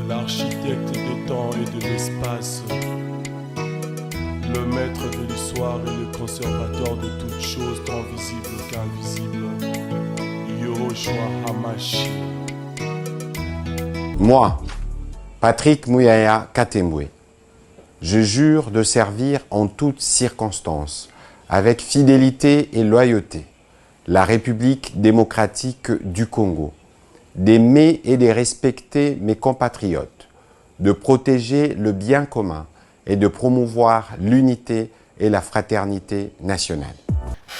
l'architecte des temps et de l'espace, le maître de l'histoire et le conservateur de toutes choses tant visibles qu'invisibles, Yoshua Hamashi. Moi, Patrick Mouyaya Katembwe, je jure de servir en toutes circonstances, avec fidélité et loyauté, la République démocratique du Congo, d'aimer et de respecter mes compatriotes, de protéger le bien commun et de promouvoir l'unité et la fraternité nationale.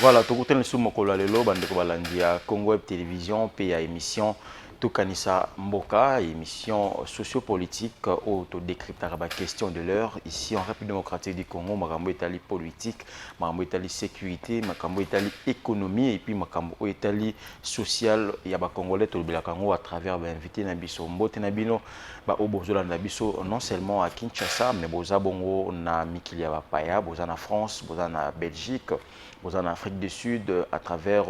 Voilà, tout le monde a Congo Web Télévision, PA émission Tokanisa Mboka, émission sociopolitique où on décrypte la question de l'heure. Ici en République démocratique du Congo, Makambo Italie politique, Makambo Italie sécurité, Makambo Italie économie et puis Makambo Italie social. Il y a des Congolais tout le Congo à travers l'invité Nabiso Mbote Nabino, au Bozola Nabiso non seulement à Kinshasa, mais Boza Bongo na Mikilia Bapaya, Boza na France, Boza na Belgique, Boza na Afrique du Sud à travers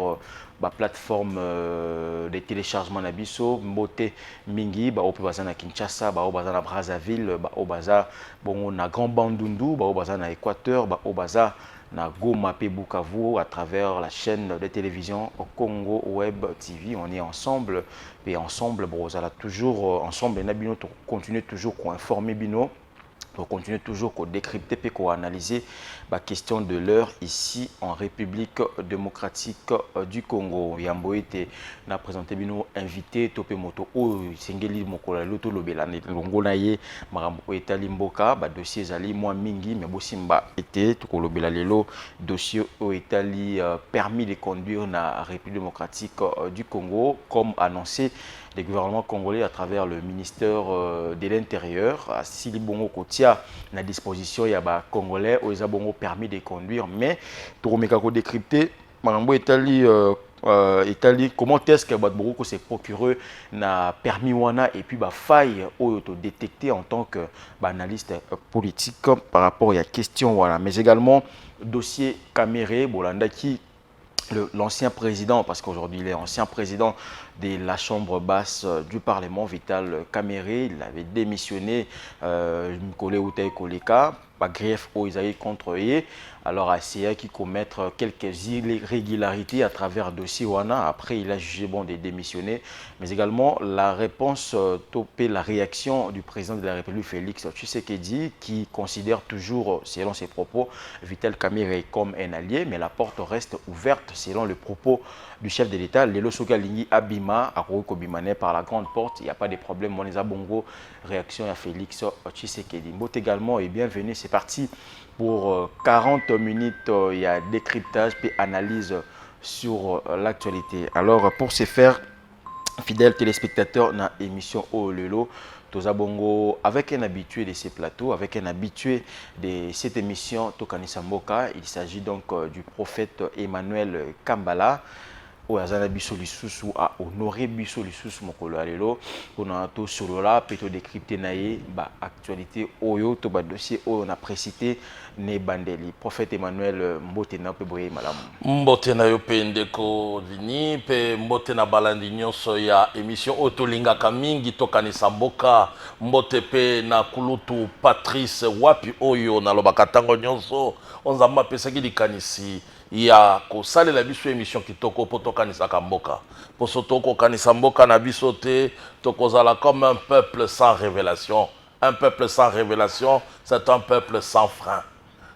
la plateforme de téléchargement Nabiso, Mbote Mingi, au Baza na Kinshasa, au Baza na Brazzaville, au Baza Bongo na Grand Bandundu, au Baza na Équateur, au Baza na Goma pe Bukavu à travers la chaîne de télévision Congo Web TV. On est ensemble et ensemble, Brozala toujours ensemble et Nabino continue toujours à informer Bino. On continue toujours à décrypter et à analyser la question de l'heure ici en République démocratique du Congo. Yambo était na présenté bino invité Topé Moto o Sengeli Mokola Loto Lobela Longola ye Marambo Etali Mboka ba dossier zali moi mingi mais bosimba était to Lobela lelo dossier o Etali permis de conduire na République démocratique du Congo comme annoncé le gouvernement congolais à travers le ministère de l'Intérieur à Silibongo Kotia la disposition il y a ba congolais aux abongo permis de conduire mais to meka ko décrypter Marambo Etali Italie, comment est-ce que Badbourou s'est procuré na permis wana et puis bah faille auto détecter en tant que analyste politique par rapport à la question voilà mais également dossier Caméré Bolanda qui l'ancien président, parce qu'aujourd'hui il est ancien président de la Chambre basse du Parlement, Vital Caméré, il avait démissionné, Nkole Outaï Koleka, pas grief au Isaïe contre eux, alors a essayé de commettre quelques irrégularités à travers le dossier Wana, après il a jugé bon de démissionner, mais également la réponse topée, la réaction du président de la République Félix Tshisekedi, qui considère toujours, selon ses propos, Vital Caméré comme un allié, mais la porte reste ouverte selon le propos du chef de l'État, Lelo Sogalingi Abima, à Bimane par la grande porte, il n'y a pas de problème. Moneza Bongo, réaction à Félix Tshisekedi. Mbot également et bienvenue, c'est parti pour 40 minutes, il y a décryptage et analyse sur l'actualité. Alors pour ce faire, fidèles téléspectateurs, dans l'émission Olelo, Toza Bongo, avec un habitué de ces plateaux, avec un habitué de cette émission Tokanisa Mboka, il s'agit donc du prophète Emmanuel Kambala. Oyazana biso lisusu a honoré biso lisusu mokolo alelo pona to solola peto décrypter naie ba actualité oyo to ba dossier oyo na précité ne bandeli prophète Emmanuel Mbote na pe boye malamu Mbote na yo pe ndeko vini pe Mbote na balandi nyonso ya émission otolingaka mingi Tokanisa Mboka Mbote pe na kulutu Patrice wapi oyo na lobaka tango nyonso onzamba pesaki likanisi ya kosalela biso émission kitoko po tokanisaka mboka po soto kokanisa mboka na biso te tokozala comme un peuple sans révélation. Un peuple sans révélation, c'est un peuple sans frein.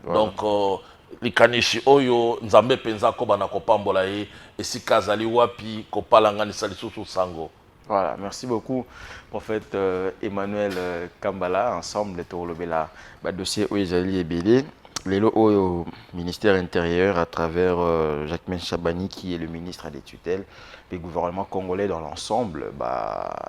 Voilà. Donc likanishi oyo nzambe penza ko bana kopambola ye esika zali wapi kopalanganisa lisusu sango. Voilà, merci beaucoup, prophète Emmanuel Kambala. Ensemble, de Torolobela, dossier Oezali et Bélé. Lélo au ministère intérieur à travers Jacquemain Chabani qui est le ministre des tutelles, le gouvernement congolais dans l'ensemble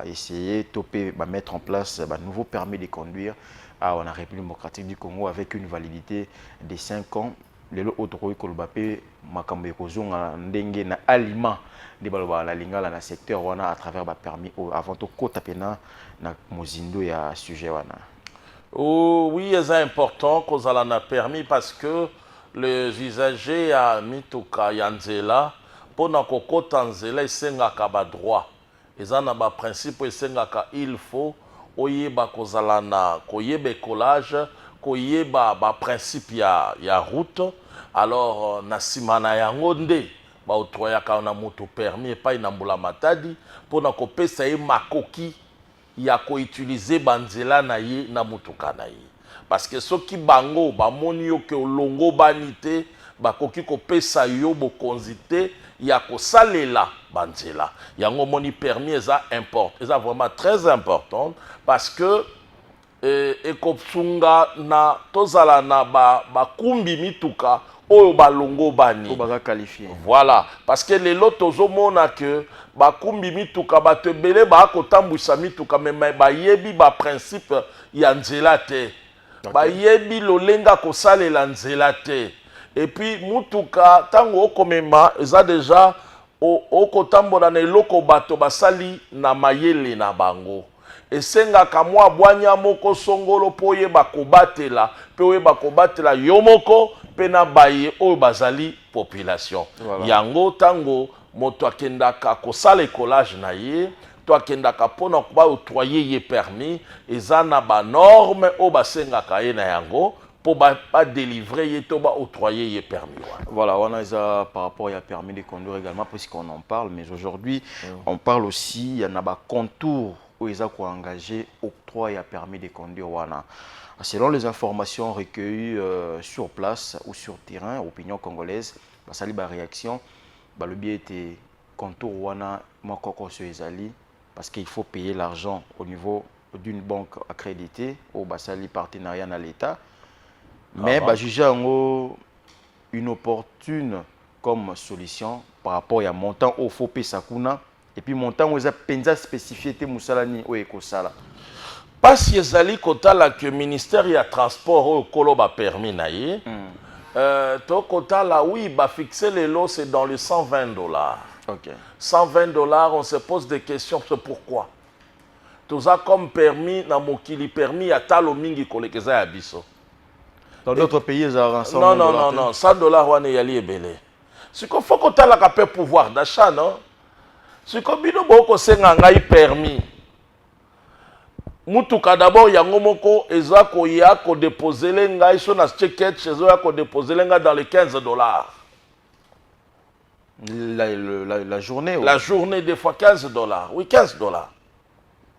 essayer de mettre en place un nouveau permis de conduire en République démocratique du Congo avec une validité de 5 ans. Lélo Otoroi Kolbapé Makambe Kozonga Ndenge na aliment de la lingala na secteur wana à travers le permis avant tout kota pena na mozindo ya sujet wana. Oh, oui, c'est important qu'on a permis parce que les usagers à Mituka Yanzela, pour na kokota Nzela, ils sont droit. Ils ont un principe, ils sont il faut oyeba kozala na koyeba écolage, koyeba ba principe ya route. Alors na sima na yango nde ba otroyaka na moto permis epai na mbula matadi mpona kopesa ye makoki ya koutilize banzela na ye na mutuka na ye. Parce que soki bango bamoni yo ke olongo bani te bakoki kopesa yo bokonzi te ya kosalela banzela. Yango moni permis eza vraiment très important parce que ekosunga na tozala na bakumbi mituka oyo balongo bani qualifié. Voilà, parce que les lots tozomona que bakumbi mituka batebele ba kotambwisa mituka mais bayebi ba principe ya nzela te. Bayebi lolenga kosalela nzela te. Et puis mutuka tango okomema eza déjà okotambola na eloko bato basali na mayele na bango. Esengaka mwa bwanya moko songolo po oyeba kobatela pe oyeba kobatela yo moko pe na baye oyo bazali population. Voilà. Yango tango moto akendaka kosala écolage na ye to akendaka mpona koba octroyer ye permis eza na banorme oyo basengaka ye na yango pour délivrer ye to octroyer ye permis. Voilà, on a ça par rapport à permis de conduire également puisqu'on en parle, mais aujourd'hui on parle aussi il y en a des contours où ils ont engagé octroi et permis de conduire. Selon les informations recueillies sur place ou sur terrain, opinion congolaise, ça a réaction, le biais était contour wana makoko sur ezali parce qu'il faut payer l'argent au niveau d'une banque accréditée au basali partenariat à l'État. Mais juger une opportune comme solution par rapport à montant au faut payer sakuna et puis montant où ils ont spécifié te musalani ou ekosala. Parce que ezali kotala que ministère ya transport au kolo ba permis na ye. To kotala oui ba fixer les lots c'est dans les $120. OK. $120, on se pose des questions, c'est pourquoi. Tout ça comme permis na mokili permis ya talo mingi kolekeza ya biso. Dans d'autres pays, ils ont $100. Non, $100 wane yali ebele. Si ko faut kotala ka pe pouvoir d'achat non. Si ko bino boko senga ngai permis. Mutuka d'abord yango moko eza ko ya ko déposer ngai so na checkette chez eux ya ko déposer ngai dans les $15. La journée. La journée des fois $15. Oui, $15.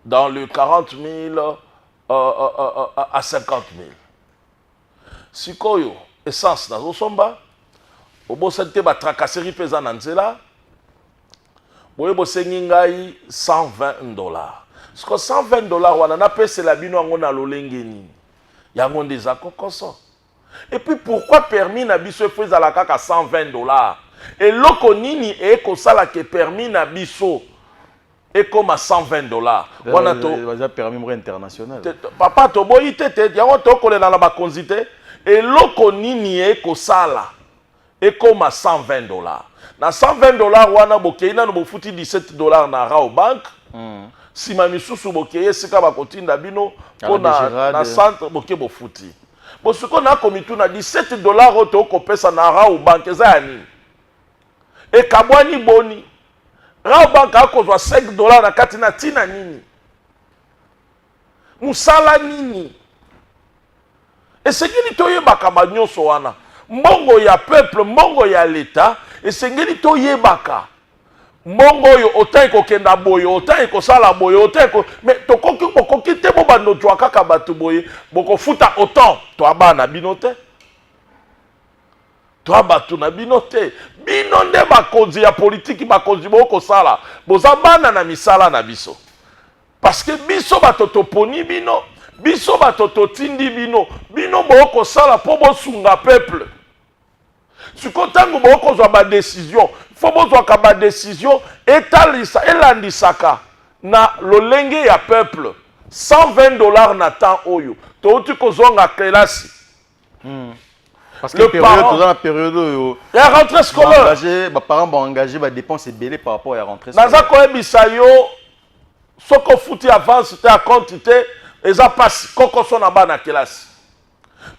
Dans le 40 000 à 50 000. Sikoyo essence na zosomba obo sente ba tracasserie pesa na nzela boye bosengi ngai $120. Siko $120 wana na pese la bino ngo na lolenge nini yango ndeza kokoso. Et puis pourquoi permis na biso feza la kaka $120 et loko nini e ko sala ke permis na biso et comme à $120 wana to permis international papa to boyi tete yango to kolela na ba konzite et loko nini e ko sala et comme à $120 na $120 wana bokeina no bofuti $17 na Rao Bank. Sima misusu bokeye sika bakotinda bino pona na centre boke bofuti bosuko na komitu na $17 oto kopesa na Rao Bank eza ya nini e kabwani boni Rao Bank akozwa $5 na kati na tina nini musala nini esengeli toyebaka banyonso wana mbongo ya peuple mbongo ya l'État esengeli toyebaka mbongo yo otai kokenda boyo otai kosala boyo otai ko mais tokoki bokoki te bo bando jwa kaka batu boye boko futa autant to abana binote to abatu na binote bino nde bakonzi ya politique bakonzi boko sala boza bana na misala na biso parce que biso batoto poni bino biso batoto tindi bino bino boko sala po bosunga peuple siko tango boko zwa ba décision faut bozwa ka ba décision etalisa elandisaka na lolenge ya peuple $120 na temps oyo to uti kozonga kelasi. Parce que la période la rentrée scolaire les parents vont engager des dépenses belées par rapport à la rentrée scolaire. Naza koyebisa yo soko futi avance te a quantité eza passe koko sona bana kelasi.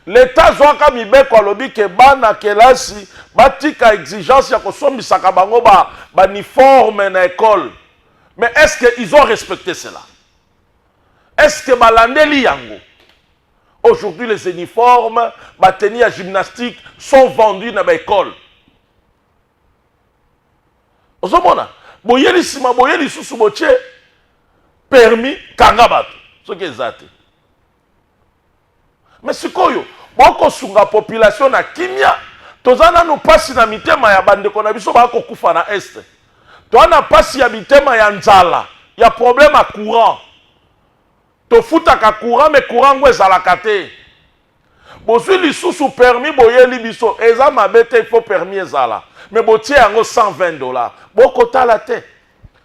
L'État zwaka mibeko alobi ke bana kelasi batika exigence ya kosombisaka bango ba uniforme na école. Mais est-ce qu'ils ont respecté cela? Est-ce que balandeli yango? Aujourd'hui, les uniformes, ma tenue à gymnastique sont vendus dans l'école. Vous voyez, boyeli sima boyeli susu boche permis kangabato. Ce qui est zate. Mais ce koyo, boko sunga population na kimia, tozana no pasi na mitema ya bandeko na biso ba ko kufa na est. Toana pasi ya mitema ya nzala, ya problème à courant. To futa ka courant mais courant ngwe zalaka te. Bozwi lisusu permis boyeli biso, eza mabete il faut permis ezala. Mais botie yango $120. Boko tala te.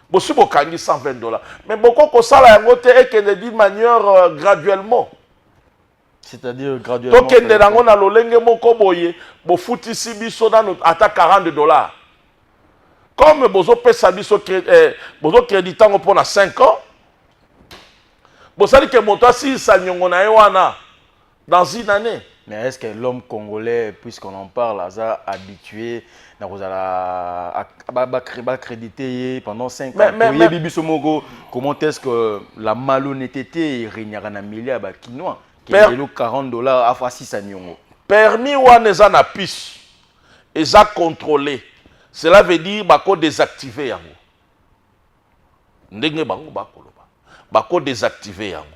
Bosu bokangi $120. Mais boko ko sala yango te et que d'une manière graduellement. C'est-à-dire graduellement. Donc kende nango na lolenge moko boye, bo futisi biso na ata $40. Comme bozo pesa biso bozo créditango pour na 5 ans. Bosali ke moto asi sa nyongo na wana dans une année. Mais est-ce que l'homme congolais, puisqu'on en parle, a habitué à créditer pendant 5 ans? Comment est-ce que la malhonnêteté régnera dans les milliards quinois qui est $40 à fois 6 ans? Permis wana eza na piste, eza contrôlé. Cela veut dire bako désactiver yango. Ndenge bango bakoloba. Bako désactiver yango.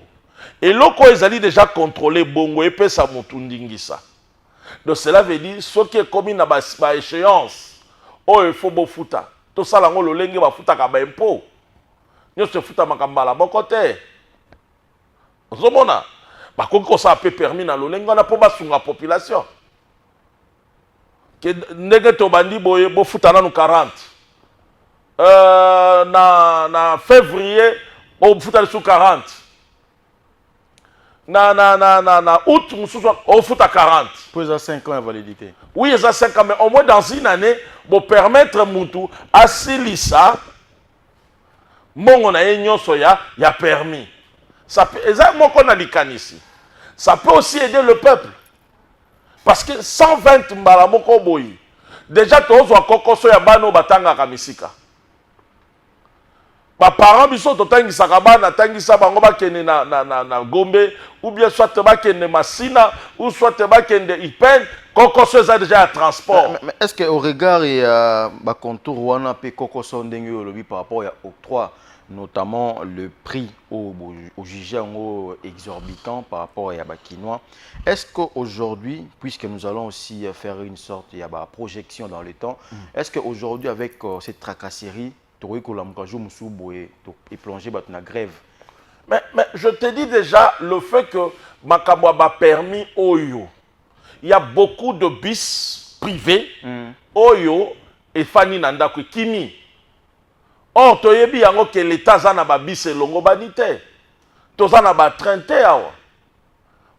Et loko ezali déjà contrôlé bongo et pesa mutu ndingisa. Donc cela veut dire ce qui est commis na ba échéance. Oh il faut bo futa. To sala ngo lolenge ba futa ka ba impôt. Nyo se futa makambala boko te. Ozomona bako ko sa pe permis na lolenge na po ba sunga population. Que ndenge to bandi boye bo futa na 40. Na février bo futa sur 40. Na août, on fout à 40. Pour les 5 ans de validité. Oui, ils ont 5 ans, mais au moins dans une année, pour permettre Moutou à Silissa, mon soya, il y a permis. Ça peut, exactement qu'on a dit ici. Ça peut aussi aider le peuple. Parce que 120 mbalamoko boyi. Déjà, tu as koko soya bano batanga kamisika. Ba parents biso totangisa kabana tangisa bango bakende na Gombe ou bien soit bakende Masina ou soit bakende Ipen kokoso eza déjà à transport. Mais est-ce que au regard et ba contour wana pe kokoso ndenge olobi par rapport à octroi notamment le prix au jugé exorbitant par rapport à Bakinois, est-ce qu'aujourd'hui, puisque nous allons aussi faire une sorte de projection dans le temps, est-ce qu'aujourd'hui avec cette tracasserie et plonger dans la grève? Mais je te dis déjà le fait que Makamwa a permis Oyo. Il y a beaucoup de bis privés. Oyo et Fanny Nanda Kimi. Or, tu as dit que l'État a un bis et longo banité. Tu as un train te.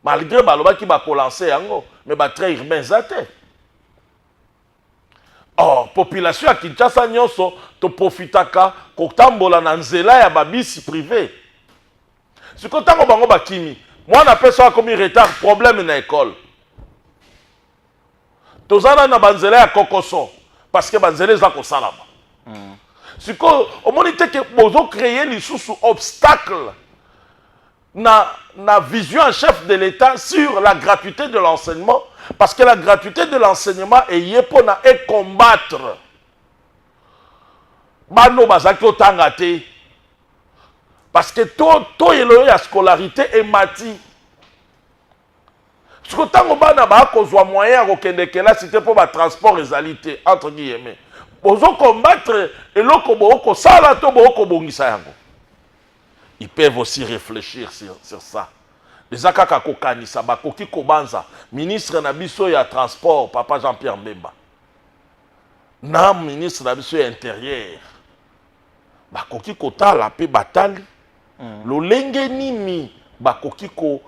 Malgré que tu as lancé, mais tu as train urbain zate. Or, population à Kinshasa nyonso to profitaka kotambola na nzela ya babisi privé. Si kotango bango bakimi, moi na personne comme retard problème na école. Tozana na banzela ya kokoso parce que banzela za ko salama. Si ko au monité que bozo créer les sous obstacle na vision en chef de l'État sur la gratuité de l'enseignement. Parce que la gratuité de l'enseignement est liée pour combattre. Bano bazaki otangate. Parce que tout la scolarité est mati. Ce que tant que bana ba kozwa moyen ko kende kela c'était pour ba transport égalité entre guillemets. Bozo combattre et loko boko sala to boko bongisa yango. Ils peuvent aussi réfléchir sur ça. Les akaka kokanisa bakoki kobanza ministre na biso ya transport papa Jean-Pierre Mbemba na ministre na biso ya intérieur bakoki kotala pe batali lolenge nini bakoki ko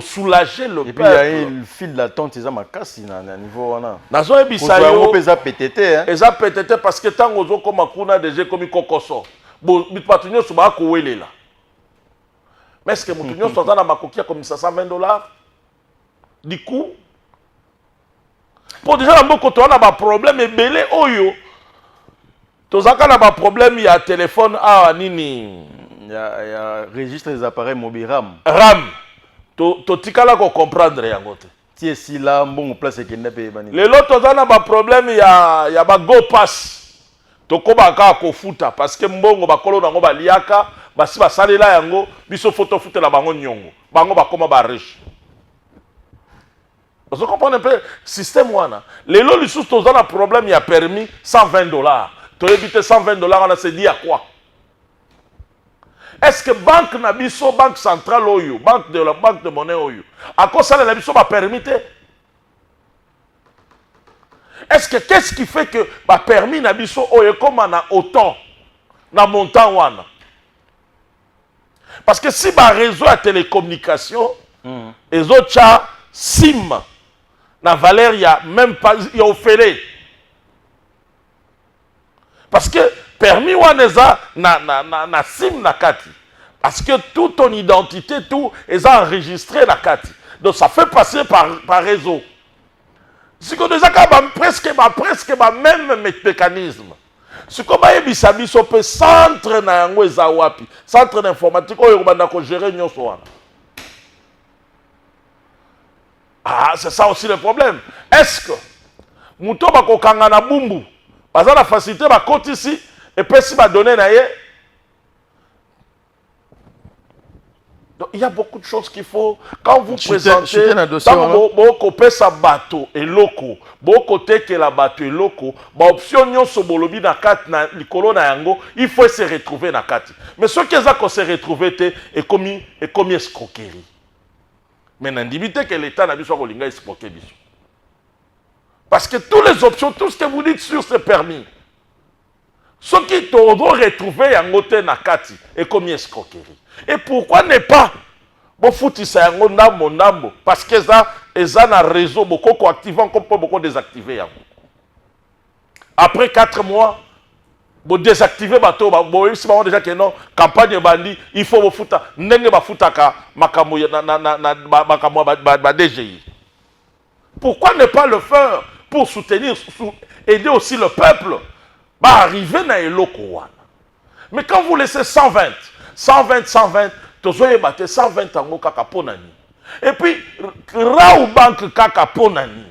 soulager le peuple. Et puis il y a le fil d'attente ils ont makasi na niveau wana nazo ebisa yo pesa PTT hein eza PTT parce que tango zo koma kuna déjà comme kokoso bo bitpatunyo suba ko welela. Mais est-ce que Moutounion sont dans ma coquille comme $120? Du coup, pour déjà, quand on a un problème, et belé, oyo, tous les cas, on a un problème, il y a un téléphone, ah, nini, Il y a registre des appareils mobile RAM. RAM. To tikala ko comprendre yango te. Ti esi là bon place ke ndape bani. Les lots na ba problème ya ba go pass. To ko ba ka ko futa parce que mbongo ba kolo nango ba liaka, ba si ba salela yango, biso photo futela bango nyongo. Bango ba koma ba riche. Vous comprenez un peu le système wana. Les lots les sous tozana problème ya permis $120. To éviter $120 on a se dit à quoi? Est-ce que banque nabiso, banque centrale oyo, banque de monnaie oyo, à cause ça la biso va permettre? Est-ce que qu'est-ce qui fait que ba permis nabiso oyo comme on a autant na montant wana? Parce que si ba réseau à télécommunication, les autres SIM na valeur ya même pas ya offert. Parce que permis waneza na SIM na kati. Parce que toute ton identité, tout est enregistré na kati. Donc ça fait passer par réseau. Si on déjà presque même mécanisme. Si on a un centre na yango ezawapi, centre d'informatique oyo banda ko gérer nyonso wana. Ah, c'est ça aussi le problème. Est-ce que muto bakokanga na bumbu, baza la facilité ba côté ici et puis si ba donner na ye. Donc, il y a beaucoup de choses qu'il faut quand vous présentez beaucoup pesa bateau et loko, beaucoup que la bateau et loko, ba option nyonso bolobi na kat na likolo na yango, il faut se retrouver na kat. Mais ce qui est se retrouver te est comme escroquerie. Mais n'indimité que l'État n'a pas besoin de escroquer. Parce que toutes les options, tout ce que vous dites sur ce permis, ce qui doivent retrouver en côté nakati est comme escroquerie. Et pourquoi ne pas bon foutre ça en nambo parce que ça ils ont un réseau beaucoup activant comme beaucoup désactiver. Après 4 mois bon désactiver bateau bon si déjà que non campagne bandi il faut foutre ndenge ba futaka makamo na makamo ba DGI. Pourquoi ne pas le faire pour soutenir aider aussi le peuple va arriver na eloko wana. Mais quand vous laissez 120, tozoye bate 120 ango kaka ponani. Et puis rau banque kaka ponani.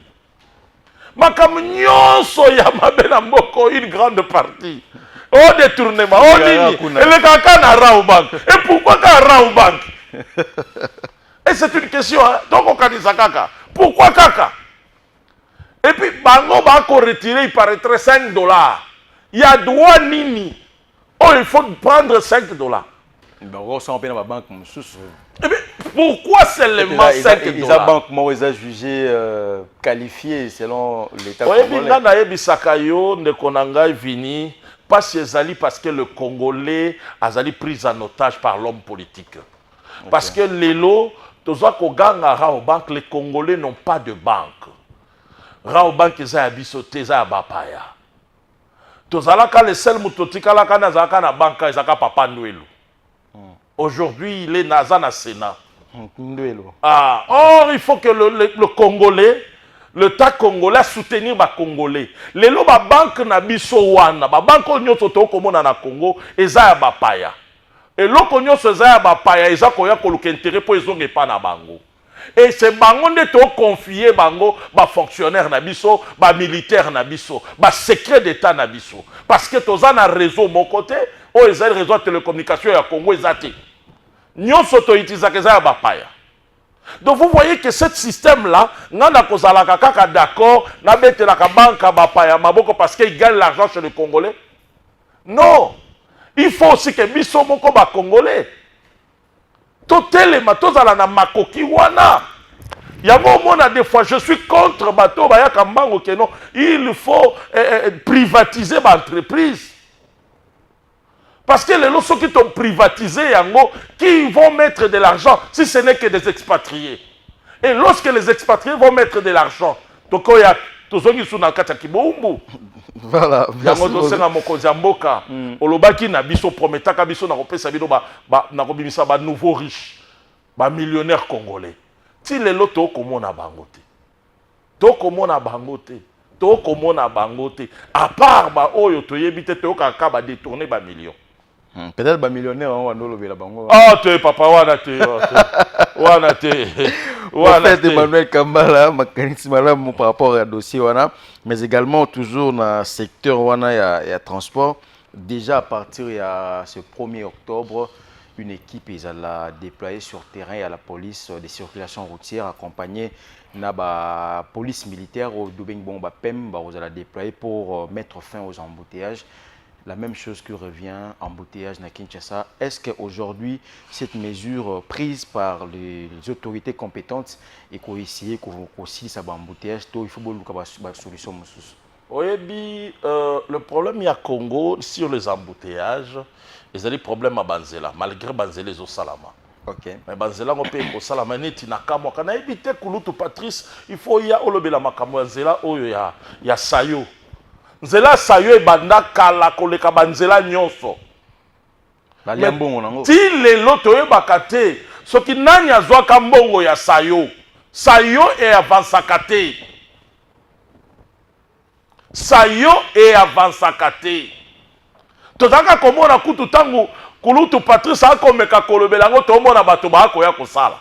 Makam nyonso ya mabena mboko une grande partie. Au détournement, au nini. Et le kaka na rau banque. Et pourquoi ka rau banque? Et c'est une question hein. Donc on kanisa kaka. Pourquoi kaka? Et puis bango bako retirer il paraîtrait $5. Il y a droit nini. Oh, il faut prendre $5. Eh bien, pourquoi seulement $5? Ils ont banque, moi, ils ont jugé qualifié selon l'État congolais. Parce que le Congolais a été pris en otage par l'homme politique. Okay. Parce que les lots, les Congolais n'ont pas de banque. Raobank, ils ont abissoté, ils ont bapaya. Tozalaka le seul mutotika la kana zaka na banka ezaka papa Ndwelo. Aujourd'hui, il est naza na Sénat. Ndwelo. Ah, or il faut que le Congolais, l'État congolais soutenir ba Congolais. Lelo ba banque na biso wana, ba banque nyonso to komona na Congo eza ya bapaya. Et loko nyonso eza ya bapaya eza koya koluka intérêt po ezonge pa na bango. Et c'est bango nde to confier bango ba fonctionnaire na biso, ba militaire na biso, ba secret d'état na biso. Parce que toza na réseau mon côté, o eza réseau de télécommunication ya Congo ezate. Nyonso to utiliser eza ba paya. Donc vous voyez que ce système là, ngana kozala kaka d'accord, na betela ka banka ba paya maboko parce qu'il gagne l'argent chez les Congolais. Non. Il faut aussi que biso moko ba Congolais totelema tozala na makoki wana. Yango mona des fois je suis contre bato baya kambango que non, il faut privatiser ba entreprise. Parce que les lots qui ont privatisé yango qui vont mettre de l'argent si ce n'est que des expatriés. Et lorsque les expatriés vont mettre de l'argent, donc il y a tozongi suna kata kibombo. Voilà. Yango dosenga mokonzi mboka. Olobaki na biso prometaka biso na kopesa bino na kobimisa ba nouveaux riches, ba millionnaires congolais. Ti lelo to komona bangote. To komona bangote. To komona bangote. À part ba oyo to yebite to kaka ba détourner ba millions. Peut-être ba millionnaire on va nous lever la bango. Ah te papa wana te. Wana te. Wana te Emmanuel Kambala makanisi malamu par rapport à dossier wana, mais également toujours dans le secteur wana ya transport. Déjà à partir de ce 1er octobre, une équipe est déployée sur terrain à la police de circulation routière accompagnée de la police militaire au Dubeng Bomba Pem, vous allez déployer pour mettre fin aux embouteillages. La même chose qui revient embouteillage à Kinshasa. Est-ce qu'aujourd'hui, cette mesure prise par les autorités compétentes et qu'on essaye aussi ça va embouteillage, il faut une solution. Oui, le problème il y a Congo sur les embouteillages, ils ont des problèmes à Banzela, malgré Banzela les Salama. Ok. Mais Banzela on peut au Salama neti nakamo kana éviter Kulutu Patrice, il faut y a olobela makamo Banzela oyo ya sayo. Nzela sayo e banda kala koleka Banzela nyonso. Baliambongo nango. Ti lelo toyo bakate, soki nani azwaka mbongo ya sayo. Sayo e avansaka te. Sayo e avansaka te. Tozaka komona kutu tangu Kulutu Patrice akomeka kolobela ngo tomona bato bakoya kosala.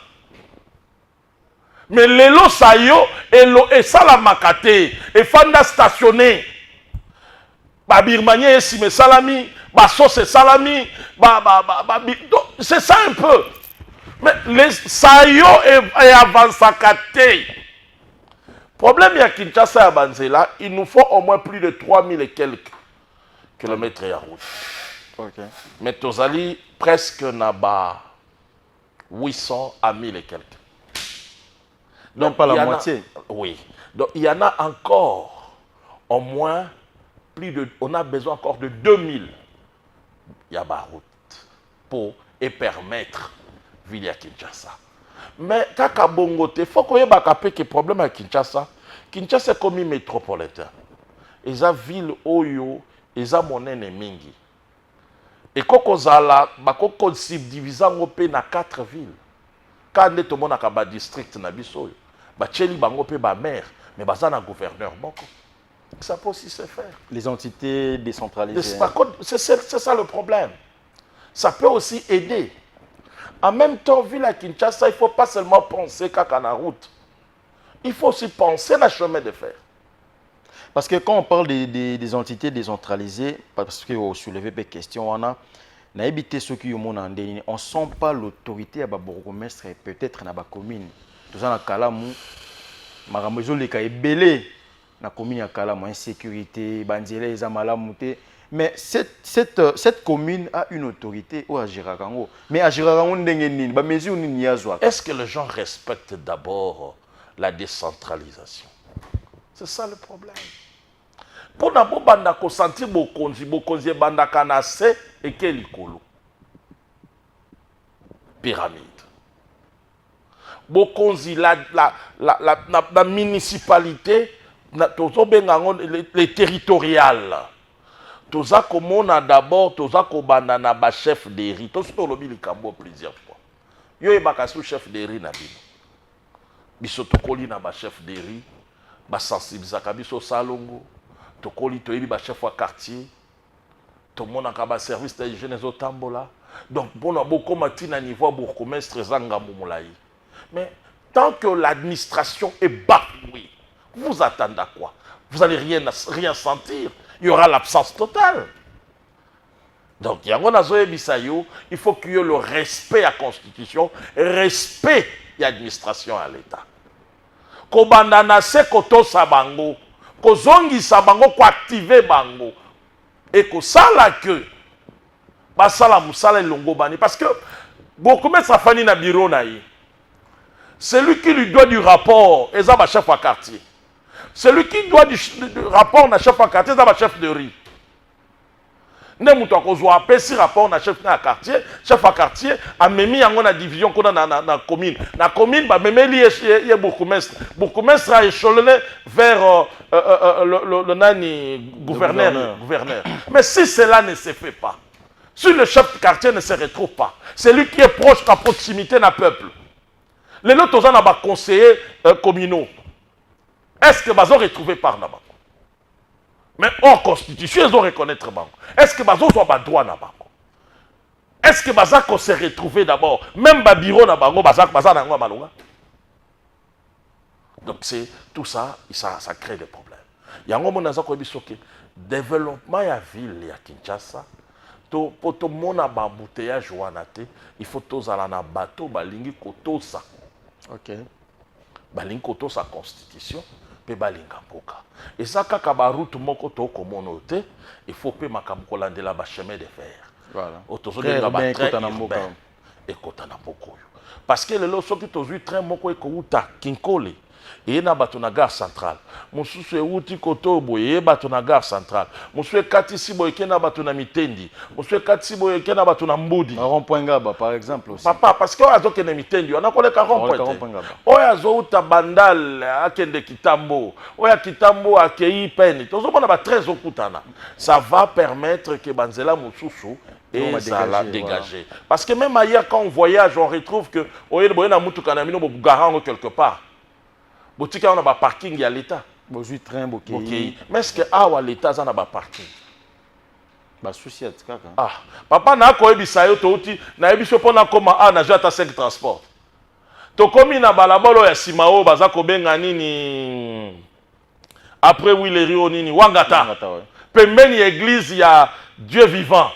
Mais lelo sayo e sala makate e fanda stationné. Ba birmanie esime salami, ba sauce salami, c'est ça un peu. Mais les sayo et avansaka te. Problème, il y a Kinshasa à Banzela, il nous faut au moins plus de 3000 et quelques kilomètres à route. Okay. Mais Tozali, presque n'a-ba 800 à 1000 et quelques. Donc, pas la moitié. Oui. Donc, il y en a encore au moins plus de... On a besoin encore de 2000 route pour permettre Villa Kinshasa. Mais kaka bongo te faut que bakape que problème à Kinshasa. Kinshasa est comme une métropolitain. Eza ville oyo, eza monene mingi. Et koko zala bakoko subdivisa ngope na 4 villes. Quand tout le monde a ba district na biso yo. Ba cheli bango pe ba maire, mais baza na gouverneur moko. Ça peut aussi se faire. Les entités décentralisées. C'est ça le problème. Ça peut aussi aider. En même temps, vu la Kinshasa, il ne faut pas seulement penser qu'à la route. Il faut aussi penser à la chemin de fer. Parce que quand on parle des entités décentralisées, parce que vous soulevez des questions, on a évité ceux qui ont on ne sent pas l'autorité à la bourgmestre et peut-être dans la commune. Tout ça, dans Kalamu, Maramezo les cas belé dans la commune à Kalamu, insécurité, Banzela, Ezamalamuté. Mais cette commune a une autorité au Agirakango. Mais Agirakango n'est mesure ni Est-ce que les gens respectent d'abord la décentralisation? C'est ça le problème. Pour d'abord banda ko sentir bokonzi banda kanase et quel ikolo. Pyramide. Bokonzi la municipalité les territoriales. Toza komona d'abord toza kobanda na ba chef de riz. Tozo tolobi likambo plusieurs fois. Yo ebaka sous chef de riz na bino. Biso tokoli na ba chef de riz, ba sensibilisaka biso salongo. Tokoli toyebi ba chef wa quartier. Tomona ka ba service de hygiène ezotambola. Donc bona boko matina niveau bourgmestre zanga mumulai. Mais tant que l'administration est bafouée, vous attendez à quoi? Vous allez rien sentir. Il y aura l'absence totale. Donc, il faut qu'il y ait le respect à la Constitution, respect à l'administration à l'État. Kobandana se koto sabango, kozongi sabango ko activer bango et ko sala que basala musala longo bani parce que beaucoup mettre sa famille na bureau na yi. Celui qui lui doit du rapport, ezaba chef à quartier. Celui qui doit du rapport na chef à quartier, c'est le chef de riz. Ne mouton ko zo apesi rapport na chef à quartier a memi yango na division ko na commune. Na commune ba memeli ye bourgmestre. Bourgmestre a échelonné vers le nani gouverneur. Mais si cela ne se fait pas, si le chef de quartier ne se retrouve pas, c'est lui qui est proche à proximité d'un peuple. Les autres ont des conseillers communaux. Est-ce que ils ont retrouvé par là-bas? Mais hors constitution, ils ont reconnaître banco. Est-ce que ils ont droit là-bas? Est-ce que Bazako s'est retrouvé d'abord? Même Babiro na bango, Bazako na malonga. Donc c'est tout ça, ça crée des problèmes. Il y a un moment où le développement de la ville de Kinshasa, pour tout le monde a un embouteillage, il faut tous aller dans bateau, balingi kotosa. Ok. Balingi kotosa constitution, pe balinga mboka. Et ça quand ba route moko to communauté, il faut pe makamko landela ba chemin de fer. Voilà. Autozolinga ba train urbain et kota na mboka. Parce que le lo soki tozui train moko ekouta Kinkole. Et na bato na gare centrale. Mosusu euti Kotobo et bato na gare centrale. Mosusu kati sibo eke na bato na Mitendi. Mosusu kati sibo eke na bato na Mbudi. Rond-point Ngaba par exemple aussi. Papa parce que azo ke na Mitendi, on a collé ka rond-point. Oya azo uta bandal akende Kitambo. Oya Kitambo akei Peni. Tozo mona ba très okutana. Ça va permettre que banzela mosusu et ça la dégager. Voilà. Parce que même ailleurs quand on voyage, on retrouve que oye boye na mutu kanamino bo garant quelque part. Botika on a un parking à l'État. Bonjour train bokei. Mais est-ce que à l'État ça na ba parking? Ba souci à tika. Ah, papa na ko ebisa yo to uti na ebiso pona koma a na jata 5 transport. To komi na balabolo ya Simao baza ko benga nini après Willerio nini Wangata. Pembeni église ya Dieu vivant.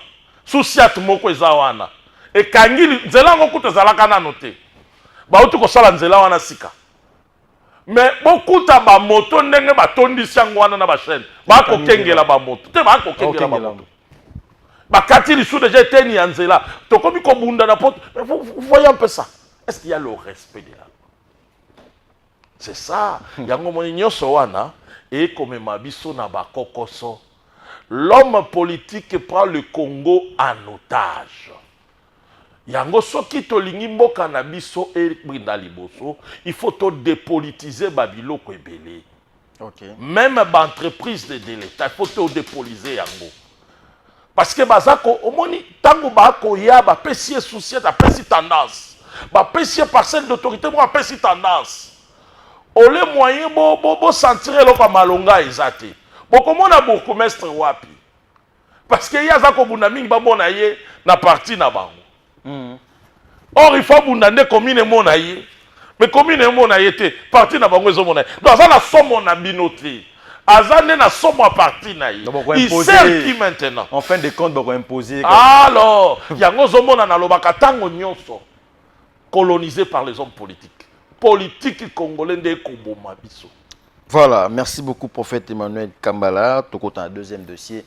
Souciat moko ezawana. E kangili nzela ngokuta zalaka na noté. Ba uti ko sala nzela wana sika. Mais beaucoup de moto ndenge batondisi yango wana na ba chaîne ba ko kengela ba moto te ba ko kengela ba moto ba kati lisu déjà eteni ya nzela to komi ko bunda na porte. Vous voyez un peu ça. Est-ce qu'il y a le respect de la loi? C'est ça yango moni nyoso wana et comme mabiso na ba kokoso. L'homme politique prend le Congo en otage. Yango soki tolingi mboka na biso e brinda liboso, il faut to dépolitiser babiloko ebele. OK. Même entreprise de l'État, il faut to dépolitiser yango. Parce que bazako omoni tango bako ya ba pesi souci ta pesi tendance. Ba pesi parcelle d'autorité mo pesi tendance. Ole moyen bo sentir eloko malonga ezate. Bokomona bourgmestre wapi. Parce que ya zako buna mingi ba mona ye na parti na bango. Or il faut abandonner commune monaïe. Mais commune monaïe était parti na bango ezo monaïe. Donc ça na somme na binoté. Azane na somme à parti na yi. Il sert qui maintenant? En fin de compte bako imposer. Alors, yango zo mona na lobaka tango nyonso colonisé par les hommes politiques. Politique congolais de koboma biso. Voilà, merci beaucoup prophète Emmanuel Kambala. Tokota un deuxième dossier.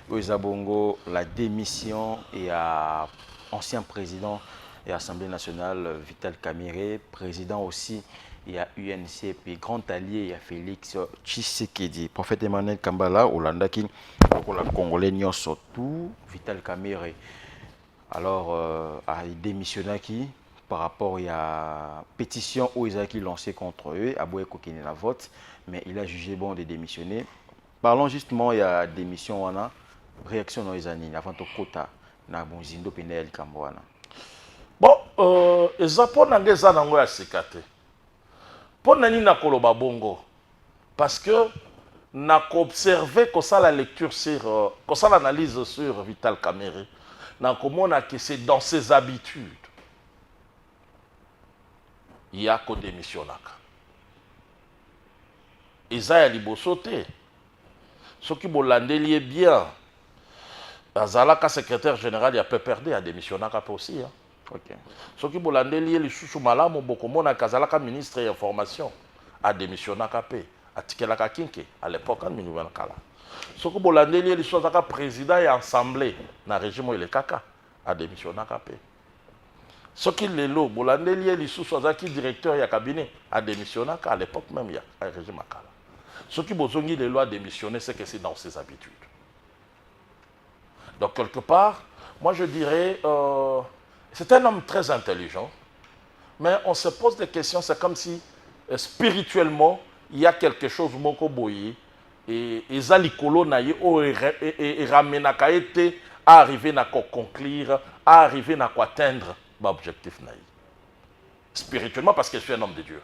Oezabongo, la démission et à ancien président et Assemblée nationale Vital Kamerhe, président aussi, il y a UNC, puis grand allié, il y a Félix Tshisekedi. Prophète Emmanuel Kambala, Olanda qui, le Congolais n'y surtout, Vital Kamerhe. Alors, a démissionné qui, par rapport à la pétition où ils ont lancé contre eux, à Boé Kokine la vote, mais il a jugé bon de démissionner. Parlons justement, il y a démission, on a réaction dans les années, avant de quota. Bon, ezapo nange za nango ya sekate. Po nani na koloba bongo? Parce que na observer que ça la lecture sur que ça l'analyse sur Vital Kamerhe, na komona que c'est dans ses habitudes. Il y a ko démissionnaka. Eza ya liboso te. Soki bolandeli bien. Azalaka secrétaire général, il y a PPRD à démissionner aussi. Hein. Okay. Ce qui est lié, les sous malamu bokomona Kazalaka ministre de l'information a démissionné à Tikelaka Kinke à l'époque en 1940. Ce qui est lié, les sous président et assemblée dans le régime il Kaka a démissionné Ce qui est lié, les sous directeur et cabinet a démissionné à l'époque même il y a un régime Kala. Ce qui est les lois démissionner, c'est que c'est dans ses habitudes. Donc, quelque part, moi je dirais, c'est un homme très intelligent, mais on se pose des questions, c'est comme si spirituellement, il y a quelque chose moko boye et Zalikolo naye et ramenaka été à arriver à conclure, à arriver à atteindre l'objectif naye. Spirituellement, parce que je suis un homme de Dieu.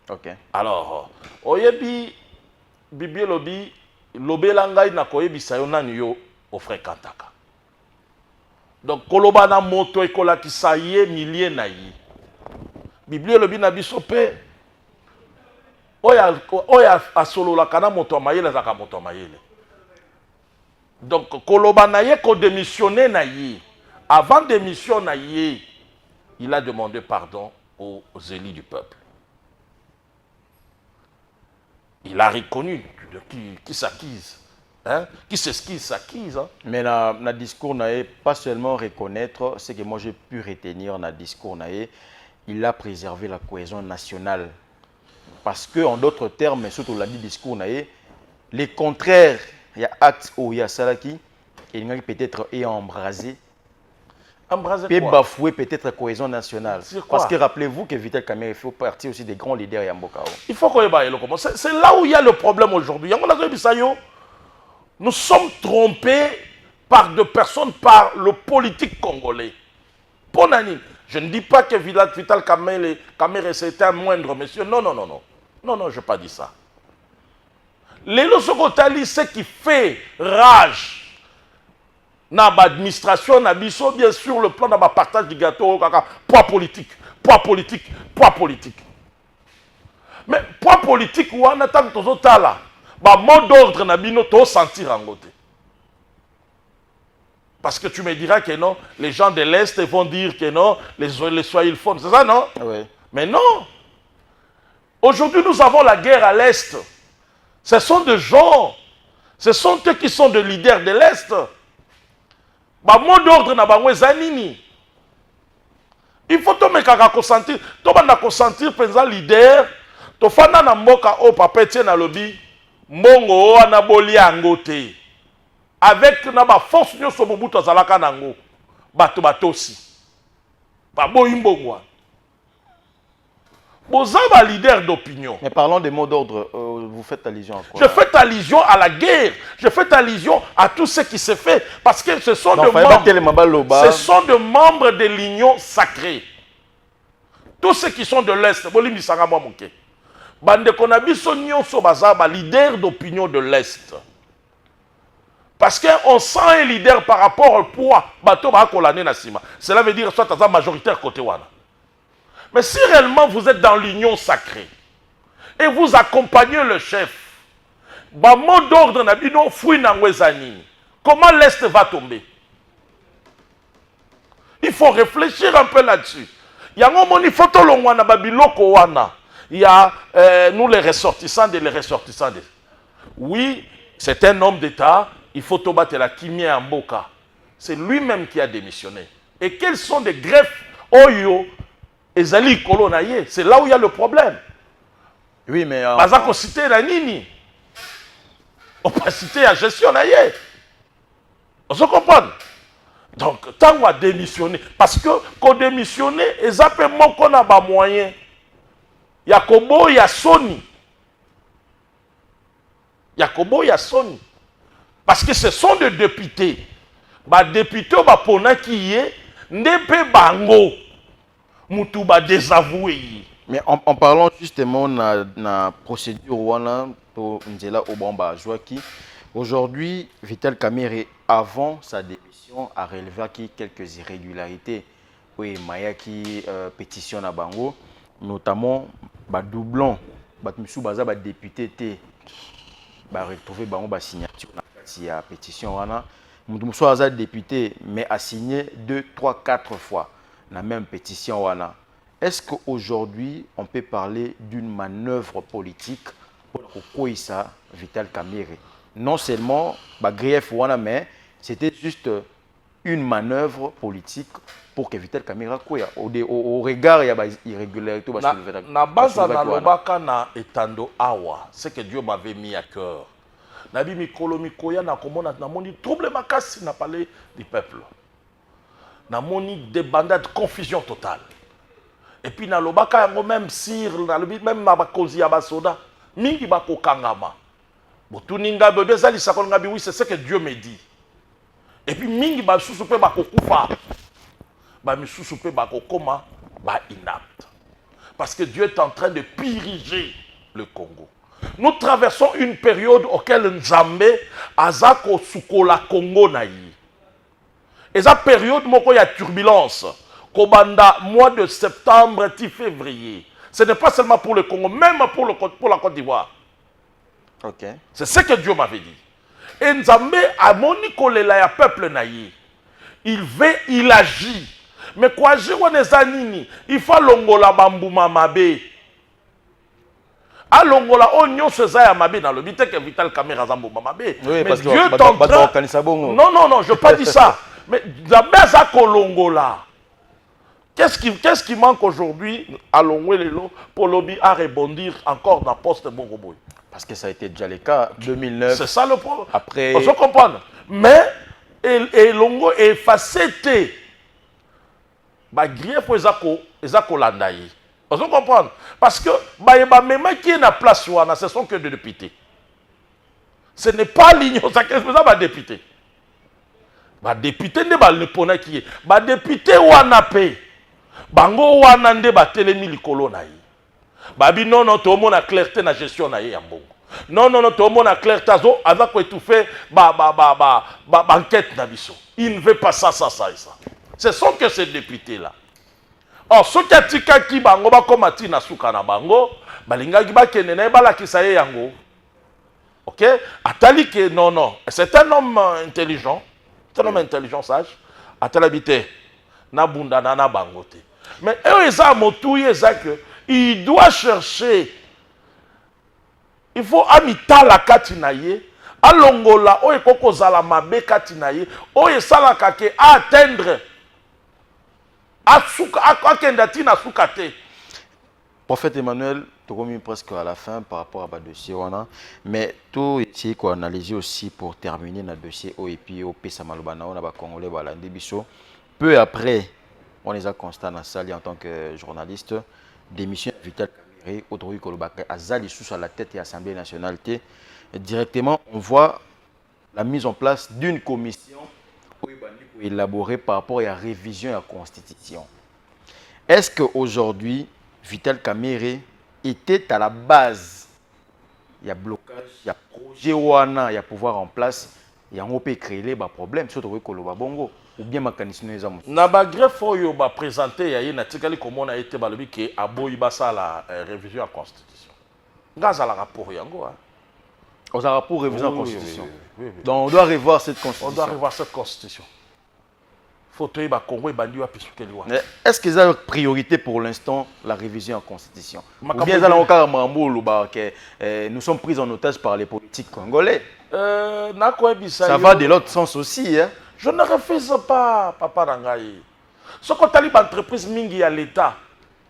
Ok. Alors, oyebi, bibi lobi, lobelangai na koyebi sayonani yo au fréquentaka. Donc koloba na moto ekola kisaye millier na yi. Bible le bina biso pe oya asolola kana moto mayele zaka moto mayele. Donc koloba na ye ko démissionner na yi. Avant démission na yi, il a demandé pardon aux élus du peuple. Il a reconnu qui s'acquise. Hein? Qui s'esquisse, s'acquise. Hein? Mais dans le discours, pas seulement reconnaître ce que moi j'ai pu retenir dans le discours, il a préservé la cohésion nationale. Parce que, en d'autres termes, surtout l'a dit discours, les contraires, il y a acte où il y a ça qui, il y a peut-être embrasé. Embrasé peut quoi? Bafouer peut-être la cohésion nationale. Parce que rappelez-vous que Vital Kamerhe fait partie aussi des grands leaders Yambokao. Il faut qu'on y aille. C'est là où il y a le problème aujourd'hui. Nous sommes trompés par deux personnes, par le politique congolais. Ponani, je ne dis pas que Vital Kamerhe c'est un moindre monsieur. Non, non, non, non. Non, non, je n'ai pas dit ça. Les Losokotali, ce qui fait rage dans l'administration, bien sûr, le plan de partage du gâteau, poids politique, poids politique, poids politique. Mais poids politique, où on attend que tout ça là, mot d'ordre, nabino, to sentir en côté. Parce que tu me diras que non, les gens de l'Est vont dire que non, les Swahili font. C'est ça, non? Oui. Mais non. Aujourd'hui, nous avons la guerre à l'Est. Ce sont des gens, ce sont eux qui sont des leaders de l'Est. Mot d'ordre na bango ezanini. Il faut to mekaka consentir, to banda consentir penza leader, to fana na mboka o papa tie na lobi, mbongo o na boli yango te. Avec na ba force nyoso Mobutu azalaka nango, bato batosi. Ba boyi mbongo. Bozaba leader d'opinion. Mais parlons des mots d'ordre, vous faites allusion à quoi? Je fais allusion à la guerre. Je fais allusion à tout ce qui se fait. Parce que ce sont des membres de l'union sacrée. Tous ceux qui sont de l'Est, leader d'opinion de l'Est. Parce qu'on sent un leader par rapport au poids. Cela veut dire soit à majoritaire côté wana. Mais si réellement vous êtes dans l'union sacrée et vous accompagnez le chef, mot d'ordre nabino fouille nangwezani. Comment l'Est va tomber? Il faut réfléchir un peu là-dessus. Il y a un moment, il faut que l'on babiloko wana. Il y a nous les ressortissants des ressortissants. Oui, c'est un homme d'État. Il faut battre la kimia en boka. C'est lui-même qui a démissionné. Et quels sont des greffes oyo? C'est là où il y a le problème. Oui, mais... on peut citer la nini. On peut citer la gestion. On se comprend. Donc, tant qu'on a démissionné, parce que qu'on démissionné, exactement qu'on a des moyens. Il y a Kobo, il y a Sony. Il y a Kobo, il y a Sony. Parce que ce sont des députés. Les députés, qui est, n'est pas bango. Moutouba désavoué. Mais en parlant justement de la procédure aujourd'hui, Vital Kamerhe, avant sa démission, a relevé quelques irrégularités. Oui, Maya qui pétitionne à Bango, notamment doublon, député retrouvé Bango signature dans la pétition. Moutou a député, mais a signé 2, 3, 4 fois la même pétition. Est-ce qu'aujourd'hui, on peut parler d'une manœuvre politique pour Koïssa Vital Kamerhe? Non seulement grief, mais c'était juste une manœuvre politique pour que Vital Kamerhe au regard, il y a des irrégularités. Na base na lobaka na etando awa, c'est que Dieu m'avait mis à cœur. Nabi mikolo mikoya na komona na moni trouble makasi na parler du peuple. Na moni débandade, confusion totale. Et puis na lobaka yango même sir na lobi même na bakozi ya basoda mingi bako kangama. Botuninga bebe zali sakolanga bi oui c'est ce que Dieu me dit. Et puis mingi ba susu pe bako kufa. Ba misusu pe bako koma ba inapte. Parce que Dieu est en train de puriger le Congo. Nous traversons une période auquel Nzambe azako sukola Congo naï. Et ça période moko ya turbulence. Kobanda mois de septembre et février. Ce n'est pas seulement pour le Congo, même pour la Côte d'Ivoire. Ok. C'est ce que Dieu m'avait dit. Et Nzambe a moni kolela ya peuple naïe. Il veut, il agit. Mais quoi agir on est nini? Il faut longola bambuma mabe. A longola onyo seza ya mabe dans le but que Vital Kamerhe zambuma mabe. Oui, mais parce Dieu que t'entraîne. Non, je pas dit ça. Mais Nzambe za kolongola. Qu'est-ce qui manque aujourd'hui à Longwelelo pour lobby à rebondir encore dans poste Bongoboy? Parce que ça a été déjà le cas 2009. C'est ça le problème. Après. On se comprend. Mais et Longo est facette. Bah grief ezako landaï. On se comprend. Parce que même qui est na place wana, ce sont que des députés. Ce n'est pas l'union sacrée, c'est ça député. Bah député ne ba le pona qui est. Bah député wana pe. Bango wana nde ba telemi likolo na yi. Babi non to mona clarté na gestion na yi ya mbongo. Non to mona clarté azo azako étouffer enquête na biso. Il ne veut pas ça et ça. Ce sont que ces députés là. Or ceux qui atika ki bango ba komati na suka na bango, balinga ki ba kene na bala ki sa ye yango. OK? Atali que non, c'est un homme intelligent. C'est un homme intelligent sage. Atali habité na bunda na bango te. Mais il doit chercher. Il faut amita la katinaye, alongola o ekoko zala mabe katinaye, o esala kake atteindre asuka akendati na sukate. Prophète Emmanuel, tu as presque à la fin par rapport à ce dossier. Mais tout ici, qu'on analyse aussi pour terminer notre dossier et puis au Pesa Malobana, on a Congolais, peu après. On les a constatés dans la salle en tant que journaliste. Démission Vital Kamerhe, Odroui Kolobaka, Azali sous à la tête et Assemblée nationale. Directement, on voit la mise en place d'une commission pour élaborer par rapport à la révision de la Constitution. Est-ce qu'aujourd'hui, Vital Kamerhe était à la base? Il y a blocage, il y a projet, il y a pouvoir en place, il y a un peu créé les problèmes, surtout Kolobabongo. Ou bien mécanisme na ba greffe oyo ba présenter ya ye na tikali komona été balobi ke aboyi basa la révision à constitution. Ngaza la rapport yango hein. On a rapport révision à constitution. Oui. Donc on doit revoir cette constitution. On doit revoir cette constitution. Faut que ba Congo e bandi wa pisukeli wa. Est-ce qu'ils ont priorité pour l'instant la révision en constitution? Ou bien ils ont encore que nous sommes pris en otage par les politiques congolais. Ça va de l'autre sens aussi hein. Je ne refuse pas, Papa Rangaï. Ce qu'on t'a dit, l'entreprise Mingi à l'État,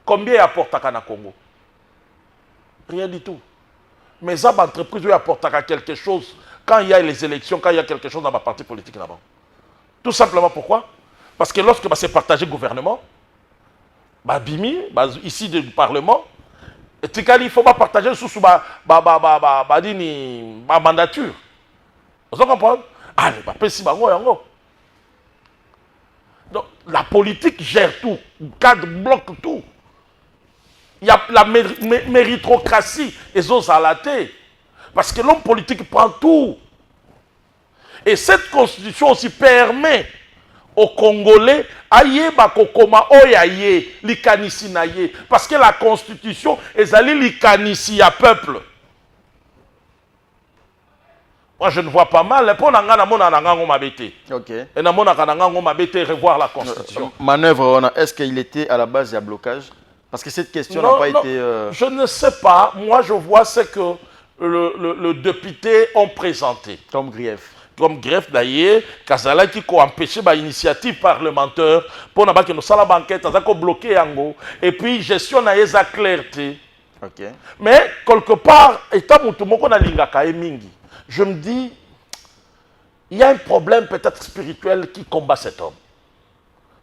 combien il apporte à Congo? Rien du tout. Mais ça, l'entreprise apporte quelque chose quand il y a les élections, quand il y a quelque chose dans ma parti politique là-bas. Tout simplement pourquoi? Parce que lorsque c'est partagé le gouvernement, Bimi, ici du Parlement, il faut pas partager sous ma mandature. Vous comprenez? Ah, mais pas si bango. Donc, la politique gère tout, cadre bloque tout. Il y a la méritocratie et zozalaté. Parce que l'homme politique prend tout. Et cette constitution aussi permet aux Congolais aïe bakokoma oyaye likanisi naye. Parce que la constitution est allée likanisi à peuple. Moi, je ne vois pas mal. Pour ok. Et revoir la constitution. Manœuvre, est-ce qu'il était à la base de blocage? Parce que cette question n'a pas été... Je ne sais pas. Moi, je vois ce que le député ont présenté. Comme grief. Comme greffe d'ailleurs, Kazala qui a empêché l'initiative parlementaire pour que nous salle banquette, ça a bloqué Yango. Et puis, gestion n'a pas clarté. Ok. Mais, quelque part, état mutumoko na lingaka mingi. Je me dis, il y a un problème peut-être spirituel qui combat cet homme,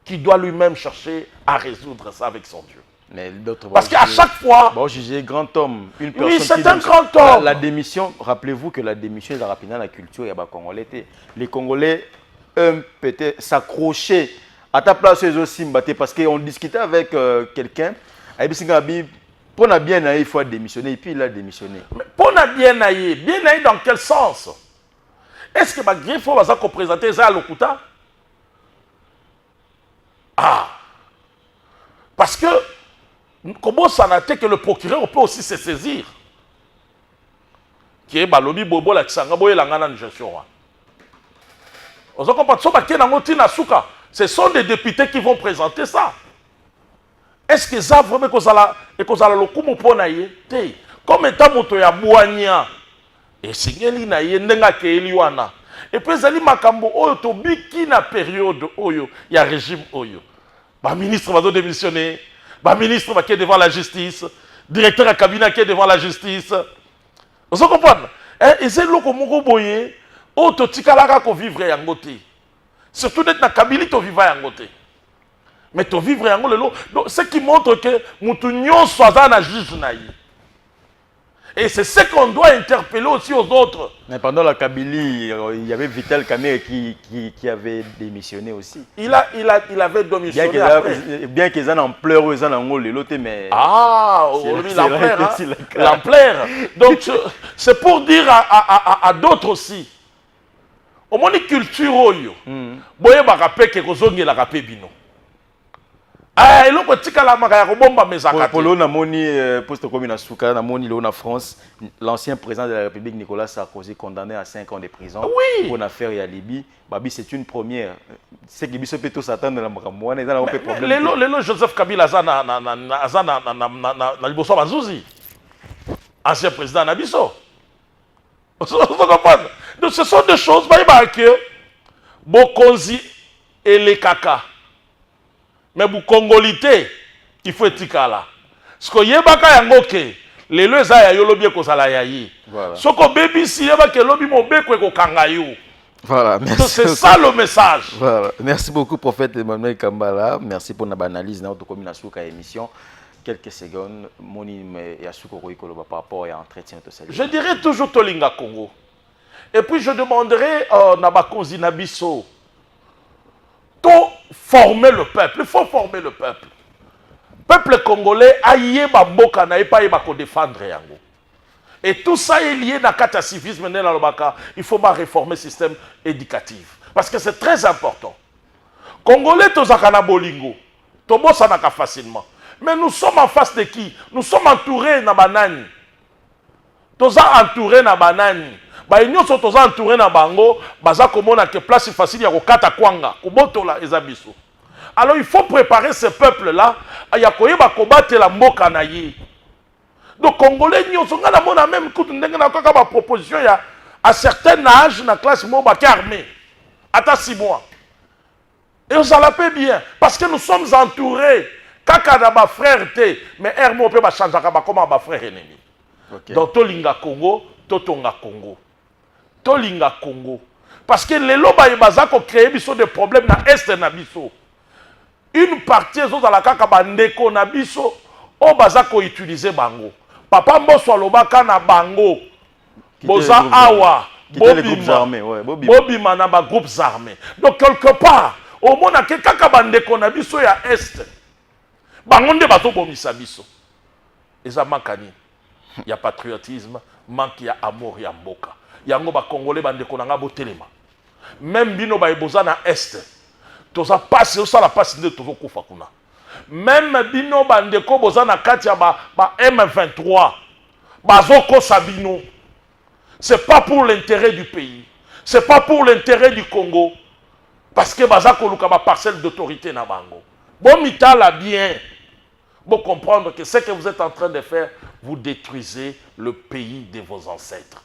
qui doit lui-même chercher à résoudre ça avec son Dieu. Mais d'autres parce qu'à chaque fois... Bon, jugé grand homme, une personne oui, c'est un grand homme. La démission, rappelez-vous que la démission est rapide dans la culture, il y a des Congolais. Les Congolais peut-être s'accrocher à ta place aussi, parce qu'on discutait avec quelqu'un, pour bien naïf, il faut démissionner, et puis il a démissionné. Mais pour bien naïf dans quel sens? Est-ce que Grifo va se présenter ça à l'Okuta? Ah, parce que comment ça n'a été que le procureur peut aussi se saisir. Qui est balobi bobo la tsanga boye la ngana gestion. On se comprend ce sont des députés qui vont présenter ça. Est-ce que ça vraiment que ça le coup pour naïe? Comme étant moto ya bouania et singeli naïe ndenga ke eliwana. Et puis zali makambo oyo to biki na période oyo ya régime oyo. Ba ministre va démissionner, ba ministre va qui est devant la justice, directeur à cabinet qui est devant la justice. Vous comprenez? Et c'est là que mon boye, oh to tikalaka ko vivre yango te. Surtout d'être na Kabylie to vivre yango te. Mais to vivre yango lelo, ce qui montre que mutu nyonso aza na juge na yi. Et c'est ce qu'on doit interpeller aussi aux autres. Mais pendant la Kabylie, il y avait Vital Kamerhe qui avait démissionné aussi. Il avait démissionné. Bien qu'ils en en pleurent, ils en ont l'autre, mais... Ah, l'ampleur. Donc, c'est pour dire à d'autres aussi. Au moins, une culture, boye bakape ke kozongi la kape bino. Ah, et l'autre tika la makaya bomba mezaka. Pour l'on a moni poste comme na souka na moni l'on a France, l'ancien président de la République Nicolas Sarkozy condamné à 5 ans de prison pour une affaire à Libye. Babi c'est une première. C'est que biso peut tous attendre la makamwana, ils ont un problème. Lelo Joseph Kabila azana na liboso banzuzi. Ancien président na biso. Donc ce sont des choses que Bokonzi et les caca. Mais pour Congolité, il faut être là. Ce que yebaka yangoke, les leux ya yolobi ko sala yayi. Ce que baby si yebaka lobi mo beko ko kangayu. Voilà, merci. C'est ça le message. Voilà. Merci beaucoup prophète Emmanuel Kambala. Merci pour notre analyse dans notre combinaison émission. Quelques secondes, moni yasuko koikolo par rapport à entretien de Je dirais toujours Tolinga Congo. Et puis je demanderai Nabakonzi Nabiso de former le peuple. Il faut former le peuple. Le peuple congolais a yé baboka na pas yé bako défendre yango. Et tout ça est lié à la civisme. Il faut réformer le système éducatif. Parce que c'est très important. Congolais, tozakana bolingo. Tobo sanaka facilement. Mais nous sommes en face de qui? Nous sommes entourés na banani. Toza entourés na banani. Ba nyonso toza entourés na bango, baza komona que place facile ya kokata kwanga, kobotola ezabiso. Alors il faut préparer ce peuple là, ya koyeba kobatela la mboka na ye. Donc Congolais nyonso ngana mona même kutu ndenge na kaka ba proposition ya à certain âge na classe mo ba armée. Ata 6 mois. Et on s'en l'appelle bien parce que nous sommes entourés. Kaka na ba frère té, mais hermo peut ba changer ba comme ba frère ennemi. Okay. Donc Tolinga Congo, Totonga Congo. Tolinga Congo. Parce que les loba bazako créer biso des problèmes na est na biso. Une partie zo dans la kaka bandeko na biso o bazako utiliser bango. Papa mboso lobaka na bango. Boza awa, bobima na ba groupes armés. Donc quelque part, au mona ke kaka bandeko na biso ya est. Bango nde bato bomisa biso. Eza makani. Il y a patriotisme, manque ya amour ya mboka. Yango ba congolais bandeko nanga botelema. Même bino ba eboza na est. Toza passe ça la passe de tozo kufa kuna. Même bino bandeko boza na kati ya ba M23. Bazoko sabino. C'est pas pour l'intérêt du pays. C'est pas pour l'intérêt du Congo. Parce que bazako luka ba parcelle d'autorité na bango. Bon mitala bien. Pour comprendre que ce que vous êtes en train de faire, vous détruisez le pays de vos ancêtres.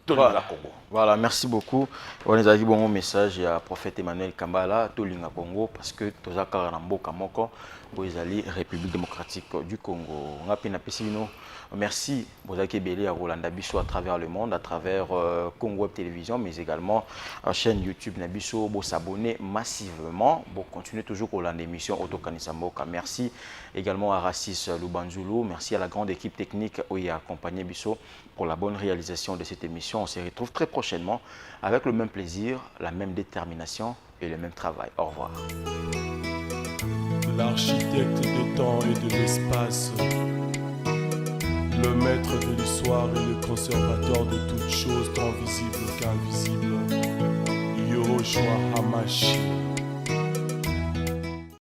Voilà. Congo. Voilà, merci beaucoup. On a dit bon message à prophète Emmanuel Kambala, Tolinga Congo, parce que Tozaka Ramboka Moko, Boizali, République démocratique du Congo. On a pu merci Bozaki Belé à Rolanda Bisso à travers le monde, à travers Congo Web Télévision, mais également à la chaîne YouTube Nabisso. Pour s'abonner massivement, pour continuer toujours Rolanda émission Autokanisa Mboka. Merci également à Rassis Lubanzulu, merci à la grande équipe technique qui a accompagné Bisso pour la bonne réalisation de cette émission. On se retrouve très prochainement avec le même plaisir, la même détermination et le même travail. Au revoir. L'architecte des temps et de l'espace, le maître de l'histoire et le conservateur de toutes choses, tant visibles qu'invisibles, Yahushua Hamashiach.